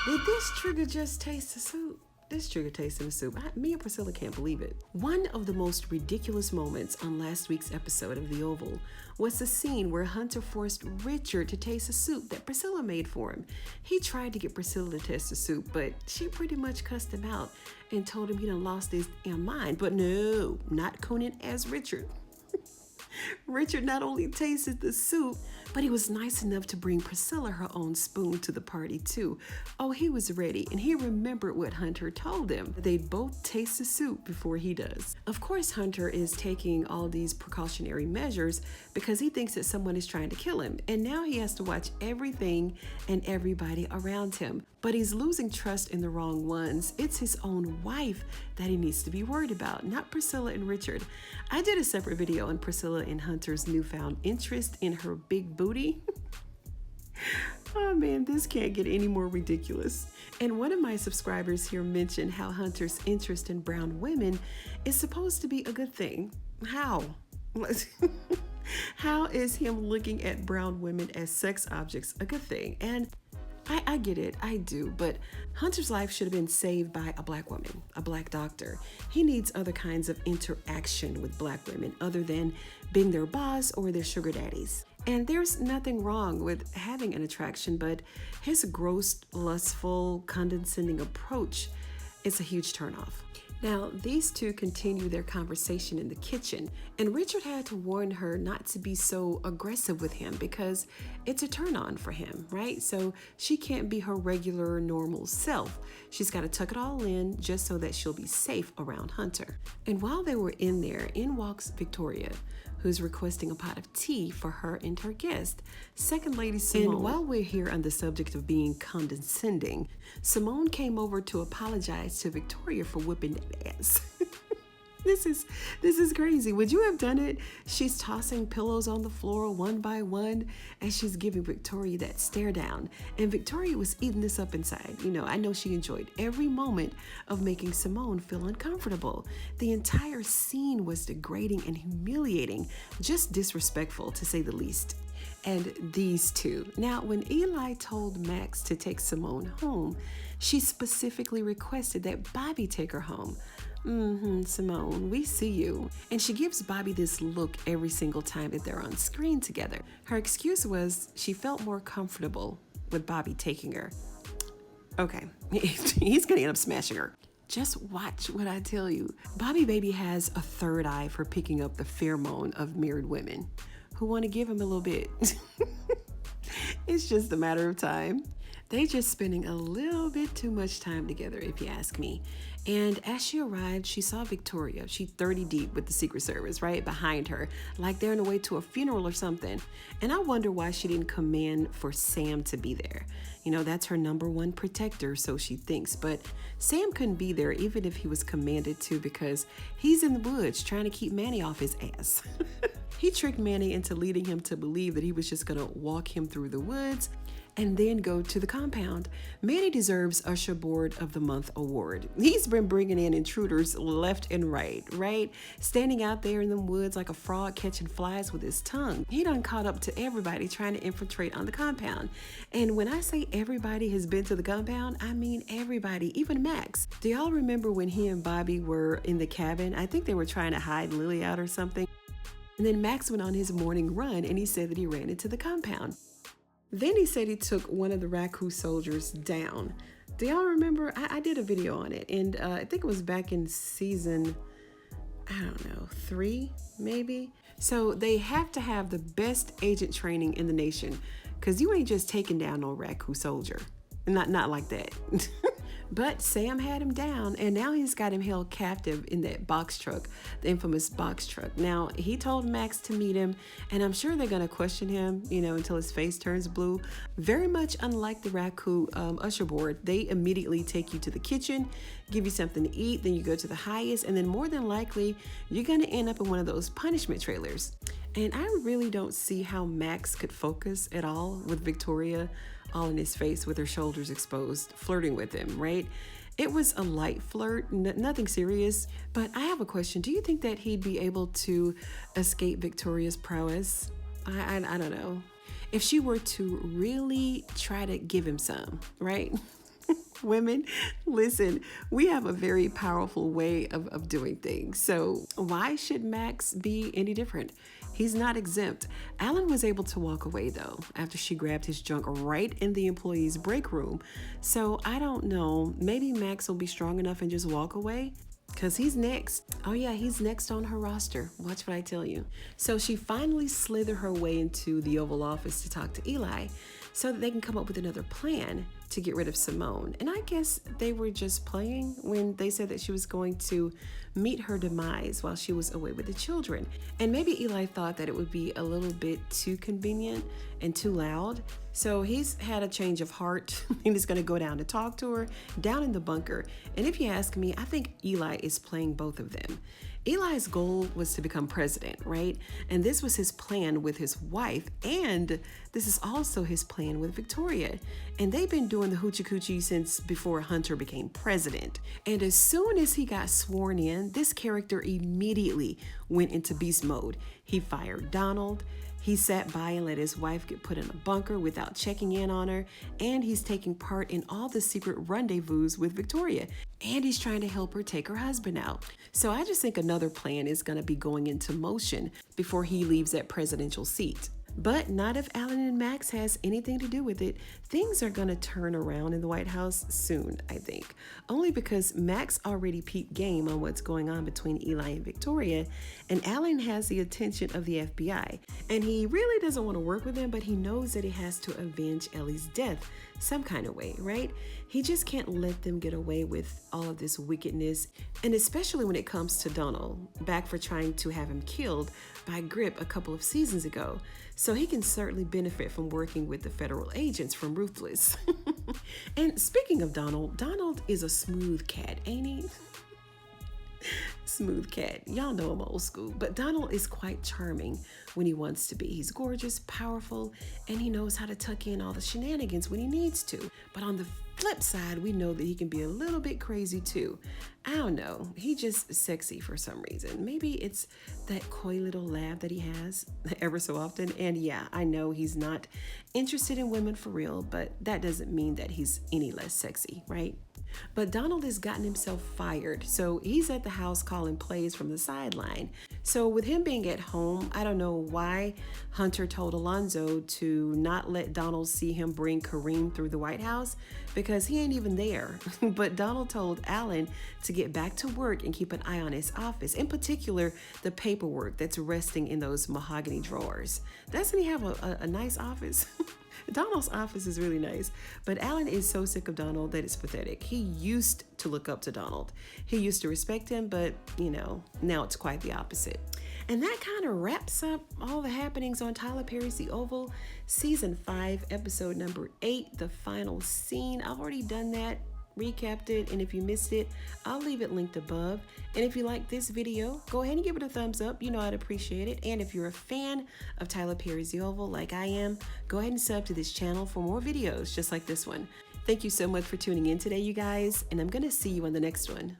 Did this trigger just taste the soup? This trigger tasting the soup. Me and Priscilla can't believe it. One of the most ridiculous moments on last week's episode of The Oval was the scene where Hunter forced Richard to taste the soup that Priscilla made for him. He tried to get Priscilla to taste the soup, but she pretty much cussed him out and told him he done lost his mind. But no, not Conan as Richard. Richard not only tasted the soup, but he was nice enough to bring Priscilla her own spoon to the party too. Oh, he was ready, and he remembered what Hunter told him. They'd both taste the soup before he does. Of course, Hunter is taking all these precautionary measures because he thinks that someone is trying to kill him, and now he has to watch everything and everybody around him. But he's losing trust in the wrong ones. It's his own wife that he needs to be worried about, not Priscilla and Richard. I did a separate video on Priscilla and Hunter's newfound interest in her big booty. Oh man, this can't get any more ridiculous. And one of my subscribers here mentioned how Hunter's interest in brown women is supposed to be a good thing. How? How is him looking at brown women as sex objects a good thing? And I get it, I do, but Hunter's life should have been saved by a black woman, a black doctor. He needs other kinds of interaction with black women other than being their boss or their sugar daddies. And there's nothing wrong with having an attraction, but his gross, lustful, condescending approach is a huge turnoff. Now, these two continue their conversation in the kitchen, and Richard had to warn her not to be so aggressive with him because it's a turn on for him, right? So she can't be her regular, normal self. She's got to tuck it all in just so that she'll be safe around Hunter. And while they were in there, in walks Victoria, who's requesting a pot of tea for her and her guest, Second Lady Simone. And while we're here on the subject of being condescending, Simone came over to apologize to Victoria for whipping that ass. This is crazy. Would you have done it? She's tossing pillows on the floor one by one as she's giving Victoria that stare down. And Victoria was eating this up inside. You know, I know she enjoyed every moment of making Simone feel uncomfortable. The entire scene was degrading and humiliating, just disrespectful to say the least. And these two. Now, when Eli told Max to take Simone home, she specifically requested that Bobby take her home. Simone, we see you. And she gives Bobby this look every single time that they're on screen together. Her excuse was she felt more comfortable with Bobby taking her. Okay, he's gonna end up smashing her. Just watch what I tell you. Bobby Baby has a third eye for picking up the pheromone of married women who want to give him a little bit. It's just a matter of time. They just spending a little bit too much time together, if you ask me. And as she arrived, she saw Victoria. She's 30 deep with the Secret Service right behind her, like they're on the way to a funeral or something. And I wonder why she didn't command for Sam to be there. You know, that's her number one protector, so she thinks. But Sam couldn't be there even if he was commanded to because he's in the woods trying to keep Manny off his ass. He tricked Manny into leading him to believe that he was just gonna walk him through the woods and then go to the compound. Manny deserves Usher Board of the Month award. He's been bringing in intruders left and right? Standing out there in the woods like a frog catching flies with his tongue. He done caught up to everybody trying to infiltrate on the compound. And when I say everybody has been to the compound, I mean everybody, even Max. Do y'all remember when he and Bobby were in the cabin? I think they were trying to hide Lily out or something. And then Max went on his morning run and he said that he ran into the compound. Then he said he took one of the Raku soldiers down. Do y'all remember? I did a video on it, and I think it was back in season, I don't know, 3 maybe? So they have to have the best agent training in the nation, because you ain't just taking down no Raku soldier. Not like that. But Sam had him down, and now he's got him held captive in that box truck, the infamous box truck. Now, he told Max to meet him, and I'm sure they're going to question him, until his face turns blue. Very much unlike the Raku Usher Board, they immediately take you to the kitchen, give you something to eat, then you go to the highest, and then more than likely, you're going to end up in one of those punishment trailers. And I really don't see how Max could focus at all with Victoria all in his face with her shoulders exposed, flirting with him, right? It was a light flirt, nothing serious. But I have a question. Do you think that he'd be able to escape Victoria's prowess? I don't know. If she were to really try to give him some, right? Women, listen, we have a very powerful way of doing things. So why should Max be any different? He's not exempt. Alan was able to walk away though, after she grabbed his junk right in the employees' break room. So I don't know, maybe Max will be strong enough and just walk away? Because he's next. Oh yeah, he's next on her roster. Watch what I tell you. So she finally slithered her way into the Oval Office to talk to Eli so that they can come up with another plan to get rid of Simone. And I guess they were just playing when they said that she was going to meet her demise while she was away with the children. And maybe Eli thought that it would be a little bit too convenient and too loud. So he's had a change of heart. He's going to go down to talk to her down in the bunker. And if you ask me, I think Eli is playing both of them. Eli's goal was to become president, right? And this was his plan with his wife, and this is also his plan with Victoria. And they've been doing the hoochie coochie since before Hunter became president. And as soon as he got sworn in, this character immediately went into beast mode. He fired Donald. He sat by and let his wife get put in a bunker without checking in on her, and he's taking part in all the secret rendezvous with Victoria, and he's trying to help her take her husband out. So I just think another plan is going to be going into motion before he leaves that presidential seat. But not if Alan and Max has anything to do with it. Things are going to turn around in the White House soon, I think. Only because Max already peeped game on what's going on between Eli and Victoria, and Alan has the attention of the FBI. And he really doesn't want to work with them, but he knows that he has to avenge Ellie's death some kind of way, right? He just can't let them get away with all of this wickedness, and especially when it comes to Donald, back for trying to have him killed by Grip a couple of seasons ago. So he can certainly benefit from working with the federal agents from Ruthless. And speaking of Donald, Donald is a smooth cat, ain't he? Smooth cat. Y'all know I'm old school, but Donald is quite charming when he wants to be. He's gorgeous, powerful, and he knows how to tuck in all the shenanigans when he needs to. But on the flip side, we know that he can be a little bit crazy too. I don't know. He just sexy for some reason. Maybe it's that coy little laugh that he has ever so often. And yeah, I know he's not interested in women for real, but that doesn't mean that he's any less sexy, right? But Donald has gotten himself fired, so he's at the house calling plays from the sideline. So with him being at home, I don't know why Hunter told Alonzo to not let Donald see him bring Kareem through the White House, because he ain't even there. But Donald told Alan to get back to work and keep an eye on his office, in particular the paperwork that's resting in those mahogany drawers. Doesn't he have a nice office? Donald's office is really nice, but Alan is so sick of Donald that it's pathetic. He used to look up to Donald. He used to respect him, but, you know, now it's quite the opposite. And that kind of wraps up all the happenings on Tyler Perry's The Oval, Season 5, Episode number 8, the final scene. I've already done that, recapped it, and if you missed it, I'll leave it linked above. And if you like this video, go ahead and give it a thumbs up. You know I'd appreciate it. And if you're a fan of Tyler Perry's The Oval like I am, go ahead and sub to this channel for more videos just like this one. Thank you so much for tuning in today, you guys, and I'm gonna see you on the next one.